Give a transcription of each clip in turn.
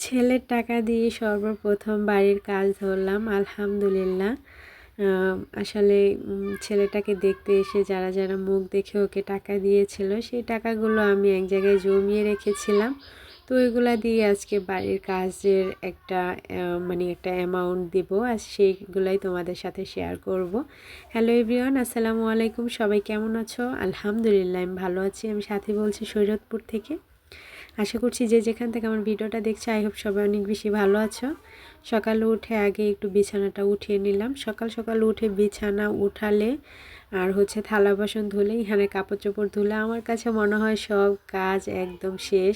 ছেলের টাকা দিয়ে সর্বপ্রথম বাড়ির কাজ ধরলাম, আলহামদুলিল্লাহ। আসলে ছেলেটাকে দেখতে এসে যারা যারা মুখ দেখে ওকে টাকা দিয়েছিল, সেই টাকাগুলো আমি এক জায়গায় জমিয়ে রেখেছিলাম। তো ওইগুলা দিয়ে আজকে বাড়ির কাজের একটা মানে একটা অ্যামাউন্ট দিব, আর সেইগুলাই তোমাদের সাথে শেয়ার করব। হ্যালো এভরিওয়ান, আসসালামু আলাইকুম। সবাই কেমন আছো? আলহামদুলিল্লাহ আমি ভালো আছি। আমি সাথী বলছি শরীয়তপুর থেকে। আশা করছি যে যেখান থেকে আমার ভিডিওটা দেখছে, আই হোপ সবাই অনেক বেশি ভালো আছো। সকালে উঠে আগে একটু বিছানাটা উঠিয়ে নিলাম। সকাল সকাল উঠে বিছানা উঠালে আর থালা বাসন ধুলে, এখানে কাপড় চোপড় ধুলে আমার কাছে মনে হয় সব কাজ একদম শেষ।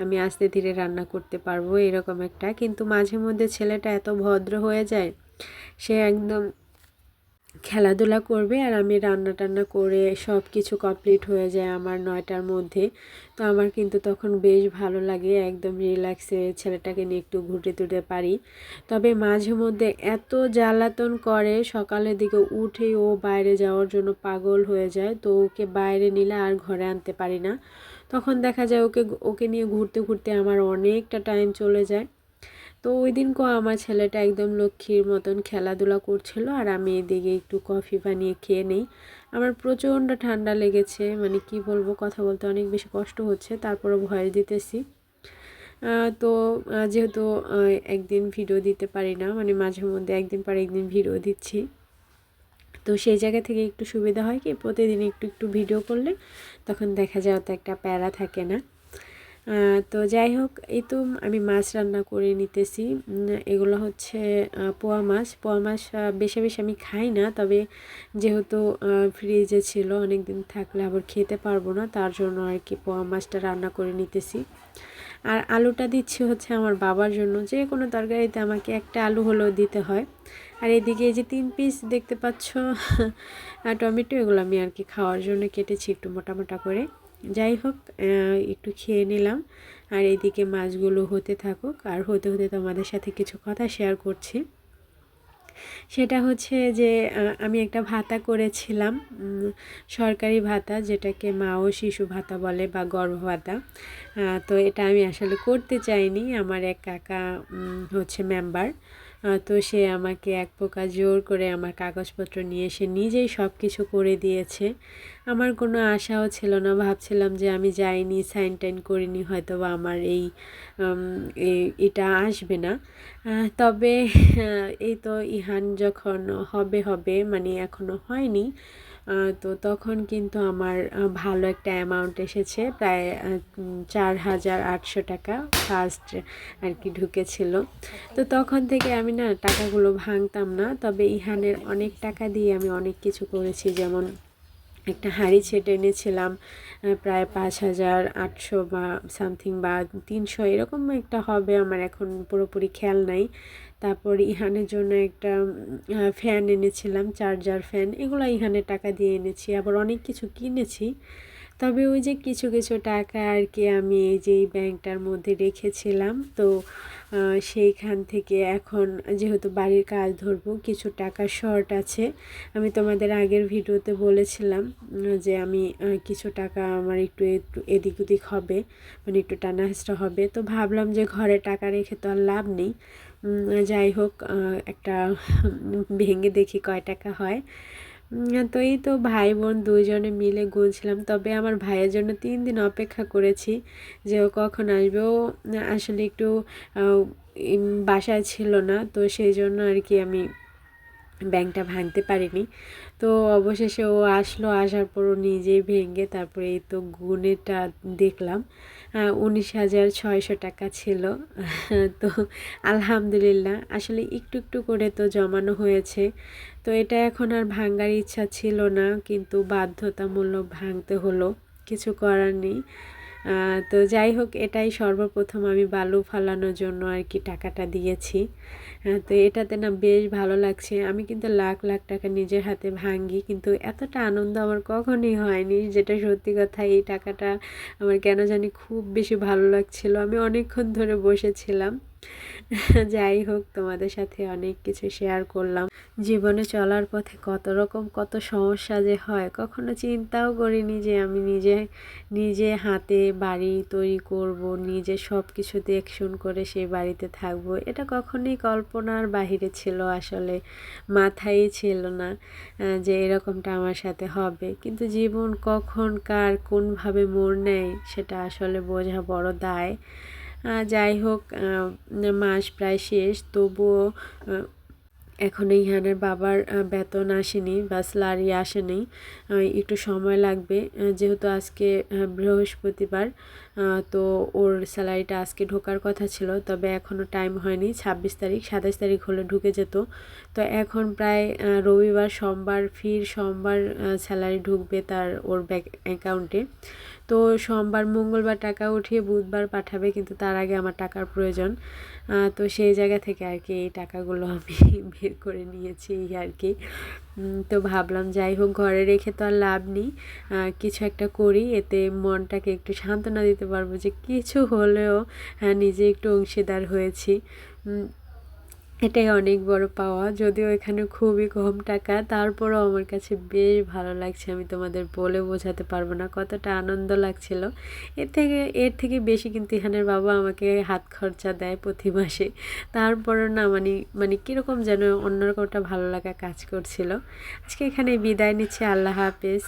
আমি আস্তে ধীরে রান্না করতে পারবো এরকম একটা, কিন্তু মাঝে মধ্যে ছেলেটা এত ভদ্র হয়ে যায়, সে একদম খেলাধুলা করবে আর আমি রান্না টান্না করে সব কিছু কমপ্লিট হয়ে যায় আমার 9টার মধ্যে। তো আমার কিন্তু তখন বেশ ভালো লাগে, একদম রিল্যাক্সে ছেলেটাকে নিয়ে একটু ঘুরতে টুরতে পারি। তবে মাঝে মধ্যে এত জ্বালাতন করে, সকালের দিকে উঠেই ও বাইরে যাওয়ার জন্য পাগল হয়ে যায়। তো ওকে বাইরে নিলে আর ঘরে আনতে পারি না। তখন দেখা যায় ওকে ওকে নিয়ে ঘুরতে ঘুরতে আমার অনেকটা টাইম চলে যায়। তো ওই দিনকেও আমার ছেলেটা একদম লক্ষ্মীর মতন খেলাধুলা করছিল, আর আমি এদিকে একটু কফি বানিয়ে খেয়ে নেই। আমার প্রচণ্ড ঠান্ডা লেগেছে, মানে কি বলবো, কথা বলতে অনেক বেশি কষ্ট হচ্ছে, তারপরে ভয়েস দিতেছি। তো যেহেতু একদিন ভিডিও দিতে পারি না, মানে মাঝে মধ্যে একদিন পর একদিন ভিডিও দিচ্ছি, তো সেই জায়গা থেকে একটু সুবিধা হয় কি, প্রতিদিন একটু একটু ভিডিও করলে তখন দেখা যায় অত একটা প্যারা থাকে না। তো যাই হোক, এই তো আমি মাছ রান্না করে নিতেছি। এগুলো পোয়া মাছ। পোয়া মাছ বেশি বেশি আমি খাই না, তবে যেহেতু ফ্রিজে ছিল অনেক দিন থাকলে আবার খেতে পারবো না, তার জন্য আর কি পোয়া মাছটা রান্না করে নিতেছি। আর আলুটা দিচ্ছি আমার বাবার জন্য। যে কোনো তরকারিতে আমাকে একটা আলু হলেও দিতে হয়। আর এদিকে এই যে 3 পিস দেখতে পাচ্ছ টমেটো, এগুলো আমি আর কি খাওয়ার জন্য কেটেছি একটু মোটা মোটা করে। যাই হোক, একটু খেয়ে নিলাম, আর এদিকে মাছগুলো হতে থাকুক, আর হতে হতে তোমাদের সাথে কিছু কথা শেয়ার করছি। সেটা যে আমি একটা ভাতা করেছিলাম, সরকারি ভাতা, যেটাকে মা ও শিশু ভাতা বলে বা গর্ভ ভাতা। তো এটা আমি আসলে করতে চাইনি। আমার এক কাকা মেম্বার, তো সে আমাকে এক প্রকার জোর করে আমার কাগজপত্র নিয়ে এসে নিজেই সব কিছু করে দিয়েছে। আমার কোনো আশাও ছিল না, ভাবছিলাম যে আমি যাইনি, সাইন টাইন করিনি, হয়তো বা আমার এটা আসবে না। তবে এই তো ইহান যখন হবে হবে মানে এখনও হয়নি, তো তখন কিন্তু আমার ভালো একটা অ্যামাউন্ট এসেছে, প্রায় 4,800 টাকা ফার্স্ট আর কি ঢুকেছিল। তো তখন থেকে আমি না টাকাগুলো ভাঙতাম না, তবে ইহানের অনেক টাকা দিয়ে আমি অনেক কিছু করেছি। যেমন একটা হাঁড়ি সেট এনেছিলাম, প্রায় 5,800 বা সামথিং বা 300 এরকম একটা হবে, আমার এখন পুরোপুরি খেয়াল নাই। তারপর ইহানের জন্য একটা ফ্যান এনেছিলাম, চার্জার ফ্যান, এগুলো ইহানের টাকা দিয়ে এনেছি। আবার অনেক কিছু কিনেছি। তবে ওই যে কিছু কিছু টাকা আর কি আমি এই যে এই ব্যাংকটার মধ্যে রেখেছিলাম। তো সেইখান থেকে এখন যেহেতু বাড়ির কাজ ধরবো, কিছু টাকা শর্ট আছে। আমি তোমাদের আগের ভিডিওতে বলেছিলাম যে আমি কিছু টাকা আমার একটু একটু এদিক ওদিক হবে, মানে একটু টানা হেঁচড়া হবে। তো ভাবলাম যে ঘরে টাকা রেখে তো আর লাভ নেই। যাই হোক, একটা ভেঙে দেখি কয় টাকা হয়। তো এই তো ভাই বোন দুইজনে মিলে গুনছিলাম। তবে আমার ভাইয়ের জন্য 3 দিন অপেক্ষা করেছি যে ও কখন আসবে। ও আসলে একটু বাসায় ছিল না, তো সেই জন্য আর কি আমি ব্যাংকটা ভাঙতে পারিনি। তো অবশেষে ও আসলো, আসার পর ও নিজেই ভেঙে তারপরে এই তো গুণেটা দেখলাম 19,600 টাকা ছিল। তো আলহামদুলিল্লাহ, আসলে একটু একটু করে তো জমানো হয়েছে। তো এটা এখন আর ভাঙার ইচ্ছা ছিল না, কিন্তু বাধ্যতামূলক ভাঙতে হলো, কিছু করার নেই। তো যাই হোক, এটাই সর্বপ্রথম আমি বালু ফালানোর জন্য আর কি টাকাটা দিয়েছি। তো এটাতে না বেশ ভালো লাগছে। আমি কিন্তু লাখ লাখ টাকা নিজের হাতে ভাঙি, কিন্তু এতটা আনন্দ আমার কখনোই হয়নি, যেটা সত্যি কথা। এই টাকাটা আমার কেন জানি খুব বেশি ভালো লাগছিল, আমি অনেকক্ষণ ধরে বসেছিলাম। যাই হোক, তোমাদের সাথে অনেক কিছু শেয়ার করলাম। জীবনে চলার পথে কত রকম কত সমস্যা যে হয় কখনো চিন্তাও করিনি যে আমি নিজে নিজে হাতে বাড়ি তৈরি করব, নিজে সব কিছু দেখশুন করে সেই বাড়িতে থাকবো, এটা কখনোই কল্পনার বাহিরে ছিল। আসলে মাথায়ই ছিল না যে এরকমটা আমার সাথে হবে। কিন্তু জীবন কখন কার কোনভাবে মোড় নেয় সেটা আসলে বোঝা বড় দায়। যাই হোক, মাস প্রায় শেষ, তবুও এখনও ইহানের বাবার বেতন আসেনি বা স্যালারি আসেনি। একটু সময় লাগবে, যেহেতু আজকে বৃহস্পতিবার, তো ওর স্যালারিটা আজকে ঢোকার কথা ছিল, তবে এখনও টাইম হয়নি। 26 তারিখ 27 তারিখ হলে ঢুকে যেত। তো এখন প্রায় রবিবার সোমবার, ফির সোমবার স্যালারি ঢুকবে ওর ব্যাংক অ্যাকাউন্টে। তো সোমবার মঙ্গলবার টাকা উঠিয়ে বুধবার পাঠাবে, কিন্তু তার আগে আমার টাকার প্রয়োজন। তো সেই জায়গা থেকে আর কি এই টাকাগুলো আমি বের করে নিয়েছি আর কি। তো ভাবলাম যাই হোক, ঘরে রেখে তো আর লাভ নেই, কিছু একটা করি, এতে মনটাকে একটু সান্ত্বনা দিতে পারবো যে কিছু হলেও নিজে একটু অংশীদার হয়েছি। এটাই অনেক বড় পাওয়া। যদিও এখানে খুবই কম টাকা, তারপরেও আমার কাছে বেশ ভালো লাগছে। আমি তোমাদের বলে বোঝাতে পারবো না কতটা আনন্দ লাগছিল। এর থেকে বেশি কিন্তু ইহানের বাবা আমাকে হাত খরচা দেয় প্রতি মাসে। তারপরেও না, মানে কীরকম যেন অন্যরকম একটা ভালো লাগা কাজ করছিল। আজকে এখানে বিদায় নিচ্ছি। আল্লাহ হাফেজ।